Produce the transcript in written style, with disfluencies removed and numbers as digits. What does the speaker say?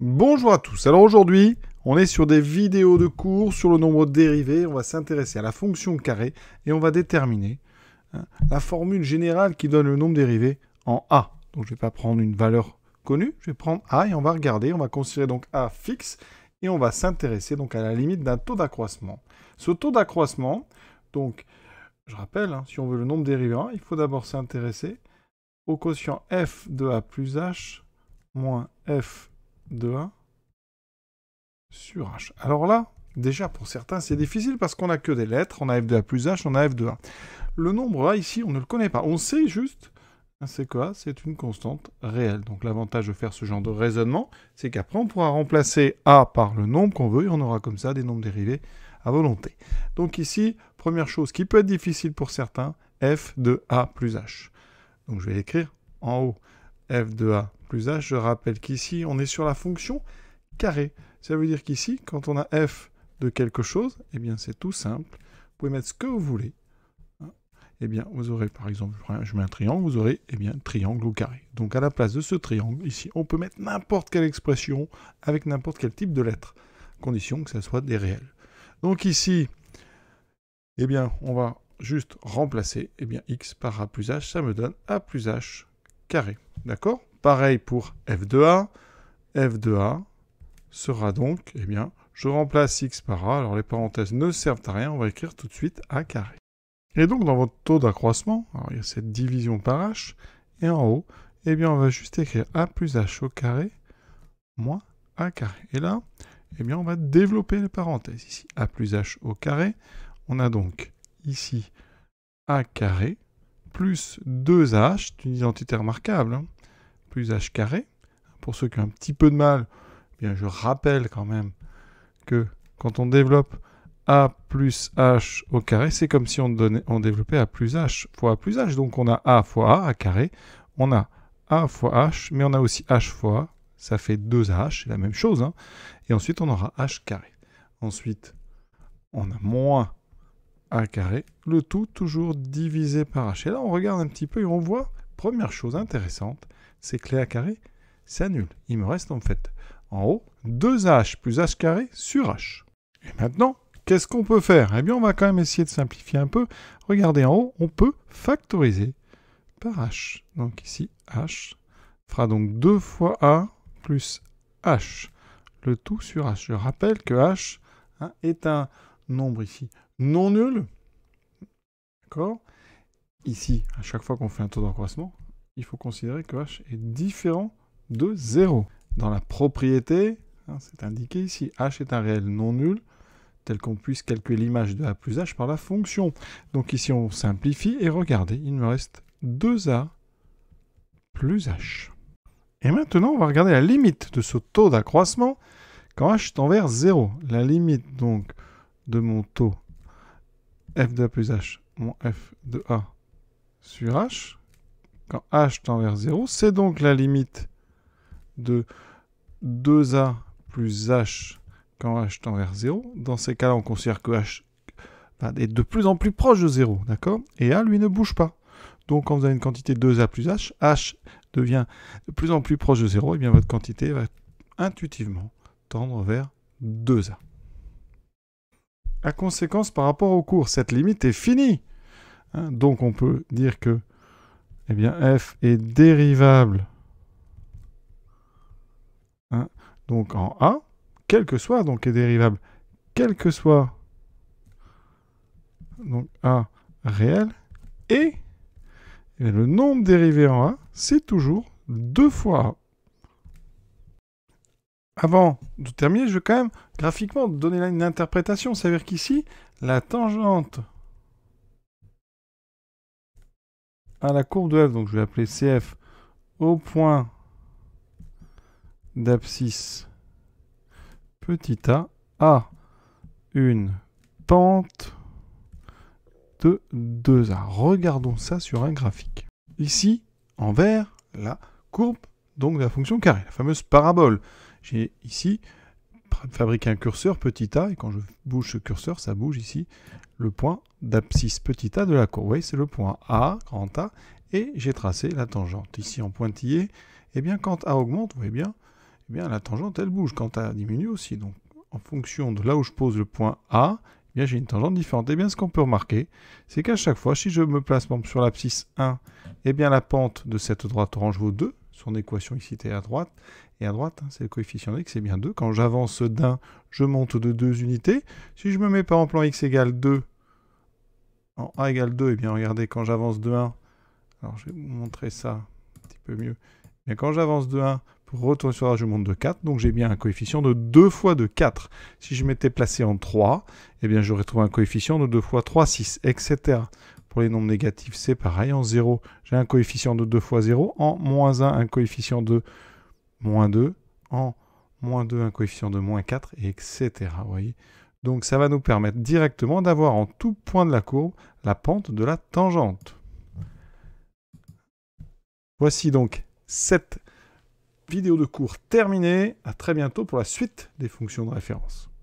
Bonjour à tous. Alors aujourd'hui, on est sur des vidéos de cours sur le nombre dérivé. On va s'intéresser à la fonction carré et on va déterminer la formule générale qui donne le nombre dérivé en A. Donc je ne vais pas prendre une valeur connue, je vais prendre A et on va regarder. On va considérer donc A fixe et on va s'intéresser donc à la limite d'un taux d'accroissement. Ce taux d'accroissement, donc je rappelle, si on veut le nombre dérivé en A, il faut d'abord s'intéresser au quotient f de A plus h moins f de A sur H. Alors là, déjà pour certains, c'est difficile parce qu'on n'a que des lettres, on a f de A plus H, on a f de A. Le nombre A ici, on ne le connaît pas. On sait juste, c'est quoi? C'est une constante réelle. Donc l'avantage de faire ce genre de raisonnement, c'est qu'après on pourra remplacer A par le nombre qu'on veut et on aura comme ça des nombres dérivés à volonté. Donc ici, première chose qui peut être difficile pour certains, f de A plus H. Donc je vais l'écrire en haut, f de A plus H. Je rappelle qu'ici, on est sur la fonction carré. Ça veut dire qu'ici, quand on a f de quelque chose, eh bien c'est tout simple. Vous pouvez mettre ce que vous voulez. Eh bien, vous aurez, par exemple, je mets un triangle, vous aurez, eh bien, triangle au carré. Donc à la place de ce triangle, ici, on peut mettre n'importe quelle expression avec n'importe quel type de lettre, condition que ce soit des réels. Donc ici, eh bien, on va juste remplacer, eh bien, x par a plus h, ça me donne a plus h carré. D'accord? Pareil pour f de A. F de A sera donc, eh bien, je remplace x par a. Alors les parenthèses ne servent à rien, on va écrire tout de suite a carré. Et donc dans votre taux d'accroissement, il y a cette division par h, et en haut, eh bien, on va juste écrire a plus h au carré moins a carré. Et là, eh bien, on va développer les parenthèses. Ici, a plus h au carré. On a donc ici a carré plus 2h, c'est une identité remarquable, plus h carré. Pour ceux qui ont un petit peu de mal, eh bien, je rappelle quand même que quand on développe a plus h au carré, c'est comme si on développait a plus h fois a plus h. Donc on a a fois a carré, on a a fois h, mais on a aussi h fois a, ça fait 2h, c'est la même chose. Et ensuite on aura h carré. Ensuite, on a moins a carré, le tout toujours divisé par h. Et là on regarde un petit peu et on voit, première chose intéressante, c'est que les a carré s'annulent. Il me reste en fait en haut 2h plus h carré sur h. Et maintenant, qu'est-ce qu'on peut faire? Eh bien, on va quand même essayer de simplifier un peu. Regardez en haut, on peut factoriser par h. Donc ici, h fera donc 2 fois a plus h. Le tout sur h. Je rappelle que h est un nombre ici non nul. D'accord? Ici, à chaque fois qu'on fait un taux d'accroissement, il faut considérer que h est différent de 0. Dans la propriété, c'est indiqué ici, h est un réel non nul, tel qu'on puisse calculer l'image de a plus h par la fonction. Donc ici, on simplifie, et regardez, il me reste 2a plus h. Et maintenant, on va regarder la limite de ce taux d'accroissement quand h tend vers 0. La limite, donc, de mon taux f de a plus h moins f de a sur h, quand h tend vers 0, c'est donc la limite de 2a plus h quand h tend vers 0. Dans ces cas-là, on considère que h est de plus en plus proche de 0, d'accord? Et a, lui, ne bouge pas. Donc, quand vous avez une quantité 2a plus h devient de plus en plus proche de 0, et bien votre quantité va intuitivement tendre vers 2a. La conséquence par rapport au cours, cette limite est finie. Donc, on peut dire que eh bien, f est dérivable donc en a, quel que soit, donc est dérivable, quel que soit donc a réel, et le nombre dérivé en a, c'est toujours 2 fois a. Avant de terminer, je vais quand même graphiquement donner là une interprétation. Ça veut dire qu'ici, la tangente à la courbe de f, donc je vais appeler CF, au point d'abscisse petit a une pente de 2a. Regardons ça sur un graphique. Ici, en vert, la courbe donc de la fonction carré, la fameuse parabole. J'ai ici fabriqué un curseur petit a, et quand je bouge ce curseur, ça bouge ici le point d'abscisse petit a de la courbe. Vous voyez, c'est le point A, grand A, et j'ai tracé la tangente. Ici en pointillé, et bien quand a augmente, vous voyez bien, eh bien la tangente, elle bouge quand elle diminue aussi. Donc, en fonction de là où je pose le point A, eh bien j'ai une tangente différente. Et bien, ce qu'on peut remarquer, c'est qu'à chaque fois, si je me place par exemple, sur l'abscisse 1, eh bien la pente de cette droite orange vaut 2, son équation excitée à droite. Et à droite, c'est le coefficient de x, c'est bien 2. Quand j'avance d'un, je monte de 2 unités. Si je me mets par exemple en x égale 2, en a égale 2, eh bien regardez, quand j'avance de 1, alors je vais vous montrer ça un petit peu mieux. Eh bien, quand j'avance de 1, pour retourner sur la je monte de 4, donc j'ai bien un coefficient de 2 fois de 4. Si je m'étais placé en 3, eh bien j'aurais trouvé un coefficient de 2 fois 3, 6, etc. Pour les nombres négatifs, c'est pareil. En 0, j'ai un coefficient de 2 fois 0. En moins 1, un coefficient de moins 2. En moins 2, un coefficient de moins 4, etc. Vous voyez ? Donc ça va nous permettre directement d'avoir en tout point de la courbe la pente de la tangente. Voici donc cette vidéo de cours terminée. À très bientôt pour la suite des fonctions de référence.